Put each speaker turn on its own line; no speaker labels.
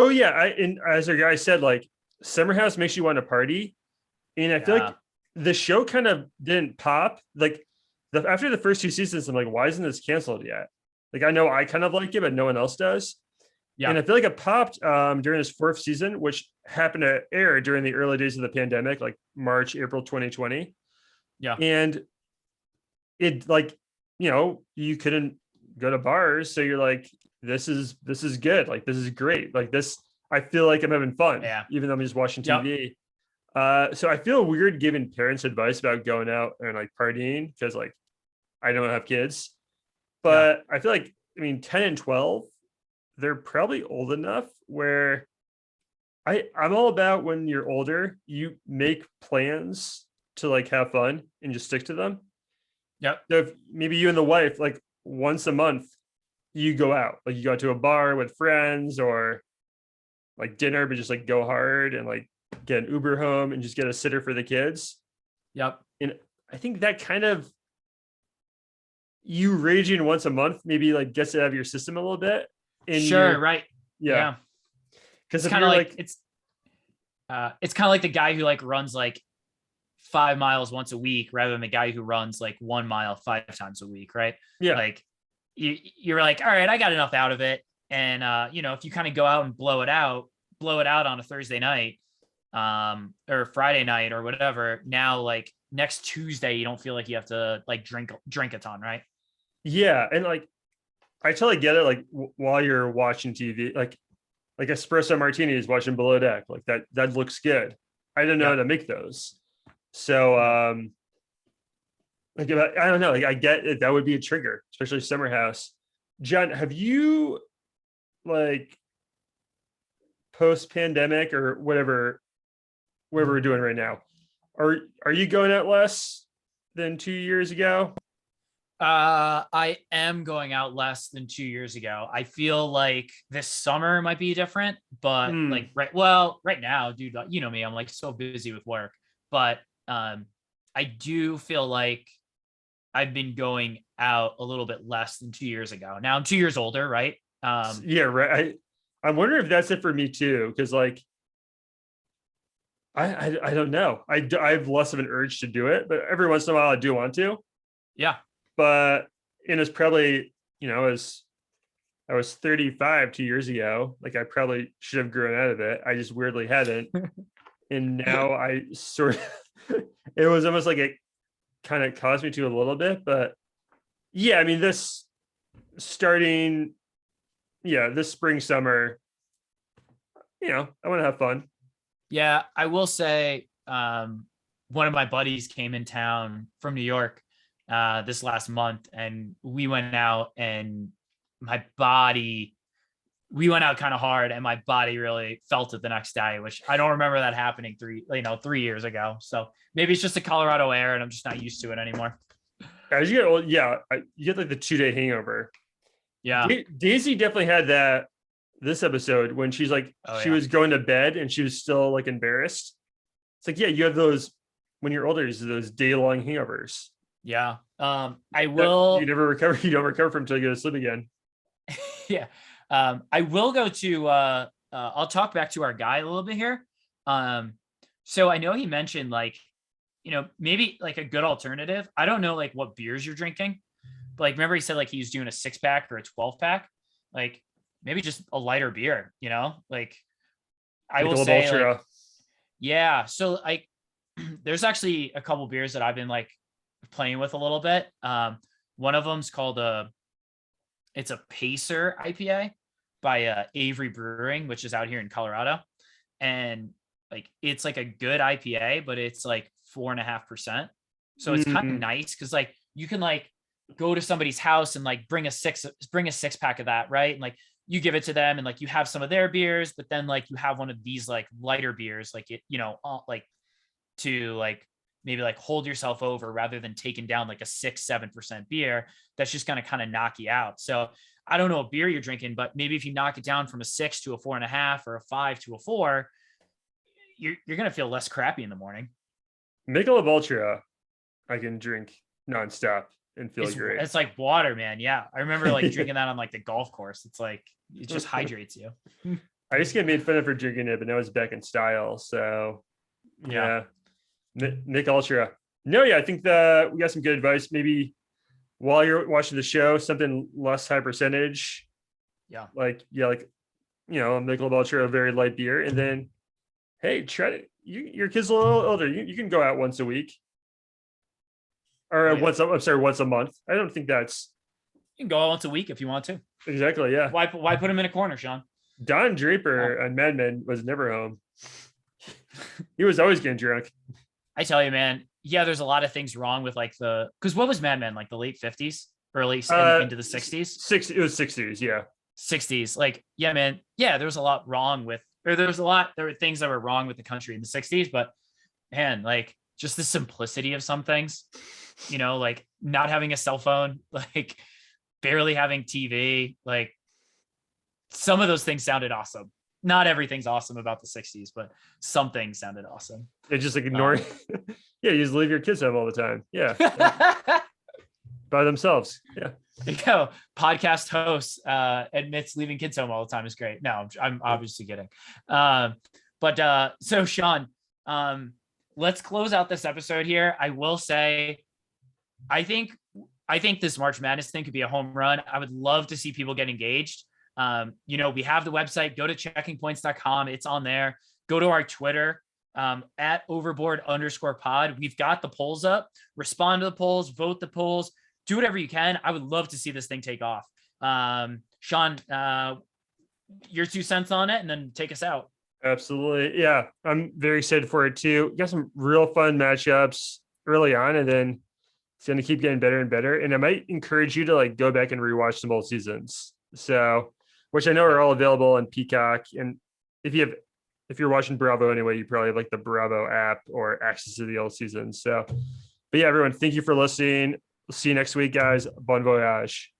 Oh yeah, and as our guy said, like Summer House makes you want to party, and I feel like
Yeah.
the show kind of didn't pop. Like after the first two seasons, I'm like, why isn't this canceled yet? Like I know I kind of like it, but no one else does.
Yeah.
And I feel like it popped during this fourth season, which happened to air during the early days of the pandemic, like March, April 2020.
Yeah.
And it like, you couldn't go to bars. So you're like, this is good. Like this is great. Like this, I feel like I'm having fun,
Yeah.
even though I'm just watching
Yep.
TV. So I feel weird giving parents advice about going out and like partying because like I don't have kids.
Yeah.
But I feel like, I mean, 10 and 12, they're probably old enough where I'm all about when you're older, you make plans to like have fun and just stick to them.
Yep.
So if maybe you and the wife, like once a month, you go out, like you go to a bar with friends or like dinner, but just like go hard and like get an Uber home and just get a sitter for the kids.
Yep.
And I think that kind of you raging once a month maybe like gets it out of your system a little bit. And
Sure.
you're,
Right.
yeah.
Yeah.
Because
It's
if
kind of
you're
like
like,
it's kind of like the guy who like runs like 5 miles once a week rather than the guy who runs like 1 mile 5 times a week, right?
yeah,
Like you're like, all right, I got enough out of it. And if you kind of go out and blow it out on a Thursday night, or Friday night or whatever, now like next Tuesday, you don't feel like you have to like drink a ton, right?
yeah. And like, I totally get it. Like while you're watching TV, like espresso martinis watching Below Deck, like that looks good. I didn't know how
Yep.
to make those. So like I don't know, like I get it, that would be a trigger, especially Summer House. John, have you like post pandemic or whatever we're doing right now? Are you going out less than 2 years ago?
I am going out less than 2 years ago. I feel like this summer might be different, but
Hmm.
like right now, dude, you know me, I'm like so busy with work. But I do feel like I've been going out a little bit less than 2 years ago. Now I'm 2 years older, right?
Yeah, right. I'm wondering if that's it for me too, because like I don't know. I have less of an urge to do it, but every once in a while I do want to.
Yeah.
But it's probably, as I was 35 2 years ago, like I probably should have grown out of it. I just weirdly hadn't. And now I sort of it was almost like it kind of caused me to a little bit. But yeah, I mean this starting, yeah, this spring, summer, I want to have fun.
Yeah, I will say one of my buddies came in town from New York this last month, and we went out, and my body, we went out kind of hard, and my body really felt it the next day, which I don't remember that happening 3 years ago. So maybe it's just the Colorado air, and I'm just not used to it anymore.
As you get old, yeah, you get like the 2 day hangover.
Yeah.
Daisy definitely had that this episode when she's like
Oh
she
yeah.
was going to bed and she was still like embarrassed. It's like, yeah, you have those when you're older, those day-long hangovers
Yeah. I
that you
will.
never recover, you don't recover from until you go to sleep again.
Yeah. I will go to. I'll talk back to our guy a little bit here. So I know he mentioned like, maybe like a good alternative. I don't know like what beers you're drinking, but like remember he said like he's doing a 6 pack or a 12 pack, like maybe just a lighter beer. Like I
Like a
will
little
say like
ultra.
yeah. So like there's actually a couple beers that I've been like playing with a little bit. One of them's called it's a Pacer IPA by Avery Brewing, which is out here in Colorado, and like it's like a good IPA, but it's like 4.5%. So it's kind of
Mm,
nice because like you can like go to somebody's house and like bring a 6 pack of that, right? And like you give it to them and like you have some of their beers, but then like you have one of these like lighter beers, like like to like maybe like hold yourself over rather than taking down like a 6-7% beer that's just going to kind of knock you out. So I don't know what beer you're drinking, but maybe if you knock it down from a 6 to a 4.5 or a 5 to a 4, you're going to feel less crappy in the morning.
Michelob Ultra, I can drink nonstop and feel great.
It's like water, man. Yeah, I remember like drinking that on like the golf course. It's like it just hydrates you.
I used to get made fun of for drinking it, but now it's back in style. So yeah, Nick Ultra. No, yeah, I think that we got some good advice. Maybe while you're watching the show, something less high percentage.
Yeah.
Like a Michelob Ultra, a very light beer, and then hey, try to your kid's a little older. You can go out once a week or
Oh, yeah.
once a month. I don't think that's
You can go out once a week if you want to.
exactly yeah.
Why put him in a corner, Sean?
Don Draper on Mad Men was never home. He was always getting drunk.
I tell you, man. Yeah, there's a lot of things wrong with like because what was Mad Men, like the late 50s, early into the 60s?
It was 60s, yeah.
60s. Like, yeah, man. Yeah, there was a lot wrong with, or there were things that were wrong with the country in the 60s, but man, like just the simplicity of some things, like not having a cell phone, like barely having TV, like some of those things sounded awesome. Not everything's awesome about the 60s, but some things sounded awesome.
They just like ignoring. Yeah, you just leave your kids home all the time. Yeah. By themselves. Yeah.
Podcast host admits leaving kids home all the time is great. No, I'm obviously kidding. But so Sean, let's close out this episode here. I will say, I think this March Madness thing could be a home run. I would love to see people get engaged. We have the website. Go to checkingpoints.com. It's on there. Go to our Twitter at overboard_pod. We've got the polls up. Respond to the polls. Vote the polls. Do whatever you can. I would love to see this thing take off. Sean, your 2 cents on it, and then take us out.
Absolutely. Yeah, I'm very excited for it too. Got some real fun matchups early on, and then it's going to keep getting better and better. And I might encourage you to like go back and rewatch some old seasons. So, which I know are all available on Peacock. And if you're watching Bravo anyway, you probably have like the Bravo app or access to the old seasons. So, but yeah, everyone, thank you for listening. We'll see you next week, guys. Bon voyage.